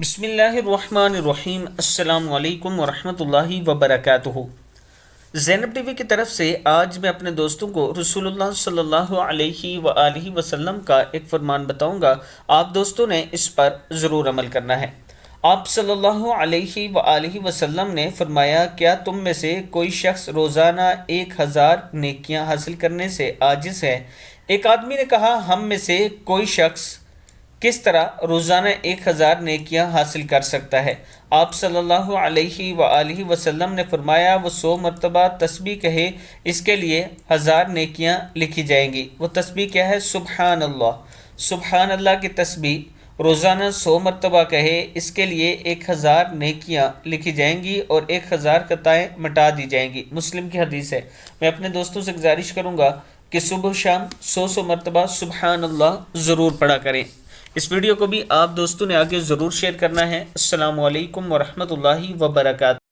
بسم اللہ الرحمن الرحیم۔ السلام علیکم ورحمۃ اللہ وبرکاتہ۔ زینب ٹی وی کی طرف سے آج میں اپنے دوستوں کو رسول اللہ صلی اللہ علیہ وآلہ وسلم کا ایک فرمان بتاؤں گا، آپ دوستوں نے اس پر ضرور عمل کرنا ہے۔ آپ صلی اللہ علیہ وآلہ وسلم نے فرمایا، کیا تم میں سے کوئی شخص روزانہ 1000 نیکیاں حاصل کرنے سے عاجز ہے؟ ایک آدمی نے کہا، ہم میں سے کوئی شخص کس طرح روزانہ 1000 نیکیاں حاصل کر سکتا ہے؟ آپ صلی اللہ علیہ وآلہ وسلم نے فرمایا، وہ 100 مرتبہ تسبیح کہے، اس کے لیے 1000 نیکیاں لکھی جائیں گی۔ وہ تسبیح کیا ہے؟ سبحان اللہ۔ سبحان اللہ کی تسبیح روزانہ 100 مرتبہ کہے، اس کے لیے 1000 نیکیاں لکھی جائیں گی اور 1000 خطائیں مٹا دی جائیں گی۔ مسلم کی حدیث ہے۔ میں اپنے دوستوں سے گزارش کروں گا کہ صبح شام 100 مرتبہ سبحان اللہ ضرور پڑھا کریں۔ اس ویڈیو کو بھی آپ دوستوں نے آگے ضرور شیئر کرنا ہے۔ السلام علیکم ورحمۃ اللہ وبرکاتہ۔